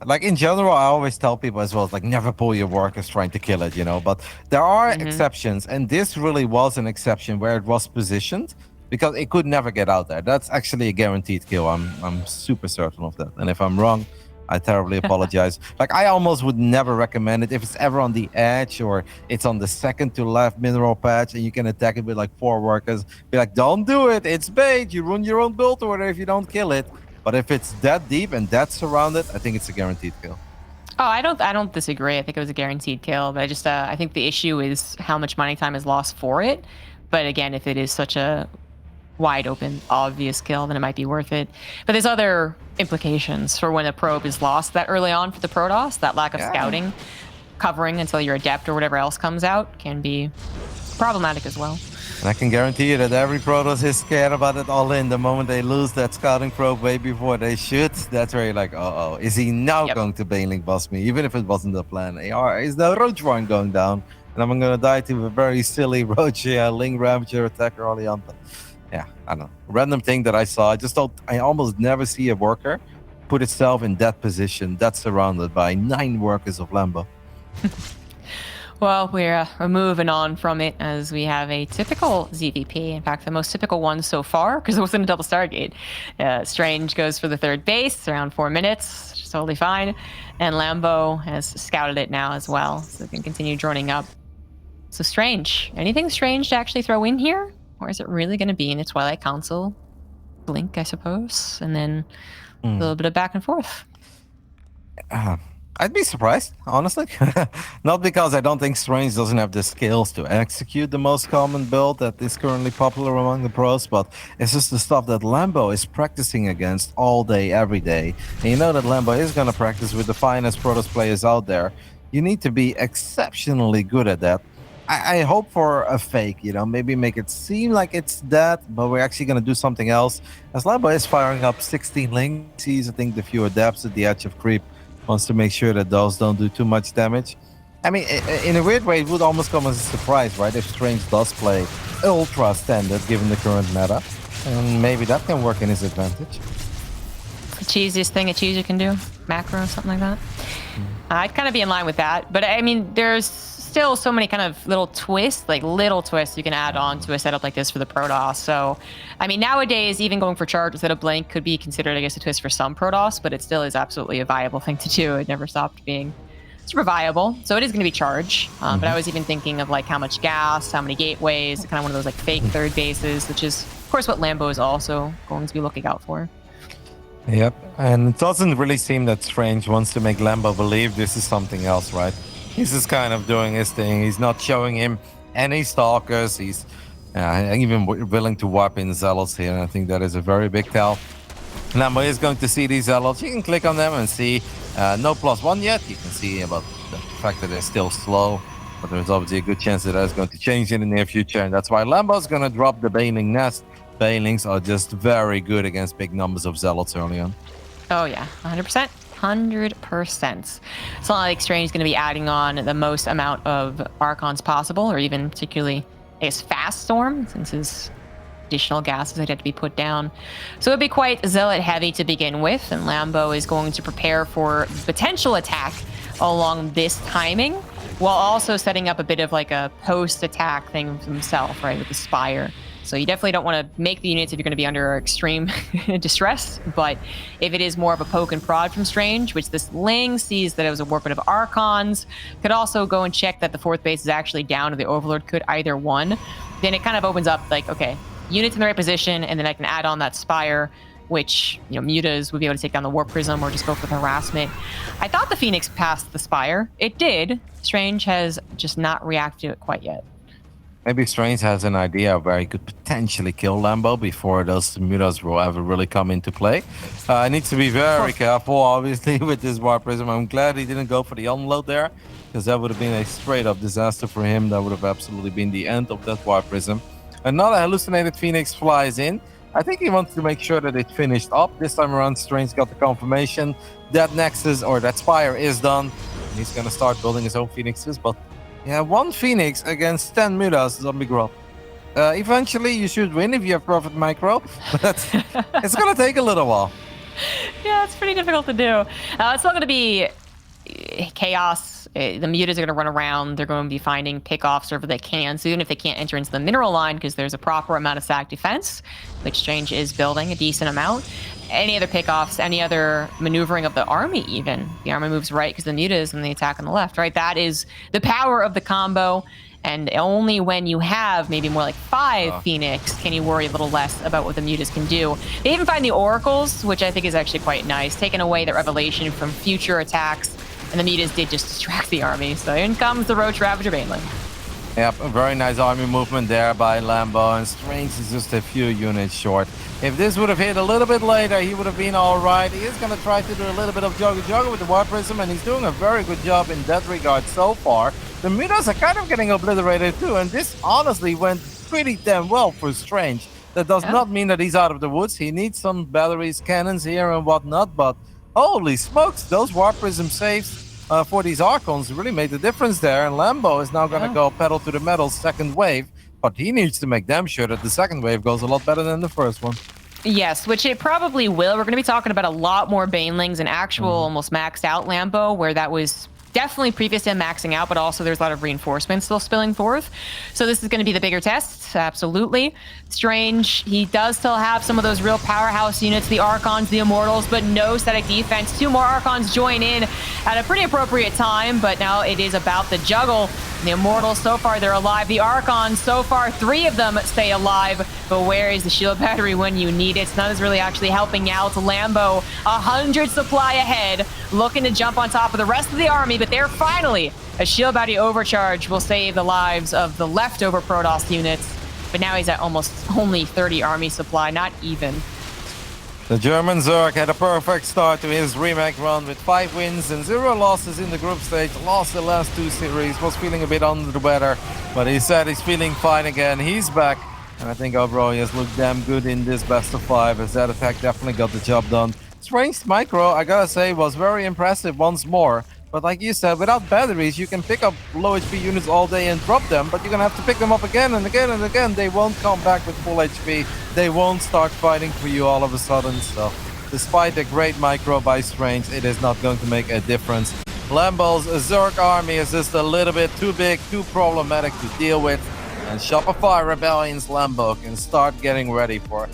like in general, I always tell people as well, like, never pull your workers trying to kill it, but there are exceptions, and this really was an exception where it was positioned because it could never get out there. That's actually a guaranteed kill. I'm super certain of that, and if I'm wrong, I terribly apologize. Like, I almost would never recommend it if it's ever on the edge or it's on the second to left mineral patch and you can attack it with like 4 workers. Be like, don't do it. It's bait. You ruin your own build order if you don't kill it. But if it's that deep and that surrounded, I think it's a guaranteed kill. Oh, I don't disagree. I think it was a guaranteed kill, but I think the issue is how much mining time is lost for it. But again, if it is such a wide open, obvious kill, then it might be worth it. But there's other implications for when a probe is lost that early on for the Protoss. That lack of scouting, covering until your adept or whatever else comes out can be problematic as well. And I can guarantee you that every Protoss is scared about it all in. The moment they lose that scouting probe way before they should, that's where you're like, uh-oh, is he now going to Banelink bust me? Even if it wasn't the plan. Is the Roach Warren going down? And I'm going to die to a very silly Roach Ling Ravager attacker early on. But yeah, I don't know. Random thing that I saw. I almost never see a worker put itself in that position, that's surrounded by 9 workers of Lambo. Well, we're moving on from it as we have a typical ZVP. In fact, the most typical one so far, because it wasn't a double Stargate. Strange goes for the third base, around 4 minutes, which is totally fine. And Lambo has scouted it now as well, so they can continue droning up. So Strange. Anything Strange to actually throw in here? Or is it really going to be in the Twilight Council? Blink, I suppose, and then a little bit of back and forth. I'd be surprised, honestly. Not because I don't think Strange doesn't have the skills to execute the most common build that is currently popular among the pros, but it's just the stuff that Lambo is practicing against all day, every day. And you know that Lambo is going to practice with the finest Protoss players out there. You need to be exceptionally good at that. I hope for a fake, maybe make it seem like it's that, but we're actually going to do something else. As Lambo is firing up 16 links, he's, I think, the few adepts at the edge of creep. Wants to make sure that those don't do too much damage. I mean, in a weird way, it would almost come as a surprise, right? If Strange does play ultra standard, given the current meta. And maybe that can work in his advantage. The cheesiest thing a cheeser can do? Macro, something like that? I'd kind of be in line with that. But I mean, there's still so many kind of little twists you can add on to a setup like this for the Protoss. So, I mean, nowadays, even going for charge instead of blink could be considered, I guess, a twist for some Protoss, but it still is absolutely a viable thing to do. It never stopped being super viable. So it is going to be charge. But I was even thinking of like how much gas, how many gateways, kind of one of those like fake third bases, which is, of course, what Lambo is also going to be looking out for. Yep, and it doesn't really seem that Strange wants to make Lambo believe this is something else, right? He's just kind of doing his thing. He's not showing him any stalkers. He's even willing to wipe in Zealots here, and I think that is a very big tell. Lambo is going to see these Zealots. You can click on them and see no +1 yet. You can see about the fact that they're still slow, but there's obviously a good chance that that's going to change in the near future, and that's why Lambo's going to drop the Baneling Nest. Banelings are just very good against big numbers of Zealots early on. Oh yeah, 100%. 100%. It's not like Strange is going to be adding on the most amount of Archons possible, or even particularly, I guess, Fast Storm, since his additional gases would have to be put down. So it'd be quite Zealot heavy to begin with, and Lambo is going to prepare for potential attack along this timing, while also setting up a bit of like a post-attack thing himself, right, with the Spire. So you definitely don't want to make the units if you're going to be under extreme distress, but if it is more of a poke and prod from Strange, which this Ling sees that it was a warping of Archons, could also go and check that the fourth base is actually down or the Overlord could either one, then it kind of opens up like, okay, units in the right position, and then I can add on that Spire, which, mutas would be able to take down the Warp Prism or just go for the harassment. I thought the Phoenix passed the Spire. It did. Strange has just not reacted to it quite yet. Maybe Strange has an idea of where he could potentially kill Lambo before those mutas will ever really come into play. Needs to be very careful, obviously, with this Warp Prism. I'm glad he didn't go for the unload there, because that would have been a straight-up disaster for him. That would have absolutely been the end of that Warp Prism. Another hallucinated Phoenix flies in. I think he wants to make sure that it finished up. This time around, Strange got the confirmation that Nexus, or that Spire, is done. And he's going to start building his own Phoenixes, but yeah, 1 Phoenix against 10 mutas, Zombie Grub. Eventually, you should win if you have Prophet Micro, but it's going to take a little while. Yeah, it's pretty difficult to do. It's not going to be chaos. The mutas are going to run around. They're going to be finding pickoffs wherever they can. So even if they can't enter into the mineral line, because there's a proper amount of stack defense, which Strange is building a decent amount, any other pickoffs, any other maneuvering of the army even. The army moves right because the mutas and the attack on the left, right? That is the power of the combo. And only when you have maybe more like 5 Phoenix can you worry a little less about what the mutas can do. They even find the oracles, which I think is actually quite nice, taking away the revelation from future attacks. And the mutas did just distract the army. So in comes the Roach Ravager Baneling. Yep, a very nice army movement there by Lambo, and Strange is just a few units short. If this would have hit a little bit later, he would have been all right. He is going to try to do a little bit of juggle with the Warp Prism, and he's doing a very good job in that regard so far. The mutas are kind of getting obliterated too, and this honestly went pretty damn well for Strange. That does not mean that he's out of the woods. He needs some batteries, cannons here and whatnot, but holy smokes, those Warp Prism saves for these Archons really made the difference there, and Lambo is now going to go pedal to the metal second wave, but he needs to make damn sure that the second wave goes a lot better than the first one. Yes, which it probably will. We're going to be talking about a lot more Banelings and actual almost maxed out Lambo, where that was definitely previous to him maxing out, but also there's a lot of reinforcements still spilling forth. So this is going to be the bigger test, absolutely. Strange, he does still have some of those real powerhouse units, the Archons, the Immortals, but no static defense. 2 more Archons join in at a pretty appropriate time, but now it is about the juggle. The Immortals, so far, they're alive. The Archons, so far, 3 of them stay alive. But where is the shield battery when you need it? None is really actually helping out. Lambo, 100 supply ahead, looking to jump on top of the rest of the army, but there finally, a shield battery overcharge will save the lives of the leftover Protoss units. But now he's at almost only 30 army supply, not even. The German Zerg had a perfect start to his DreamHack run with 5 wins and 0 losses in the group stage. Lost the last 2 series, was feeling a bit under the weather, but he said he's feeling fine again. He's back, and I think overall he has looked damn good in this best of 5, as that attack definitely got the job done. Strange Micro, I gotta say, was very impressive once more. But like you said, without batteries, you can pick up low HP units all day and drop them, but you're gonna have to pick them up again and again and again. They won't come back with full HP. They won't start fighting for you all of a sudden. So, despite a great micro by Strange, it is not going to make a difference. Lambo's Zerg army is just a little bit too big, too problematic to deal with. And Shopify Rebellion's Lambo can start getting ready for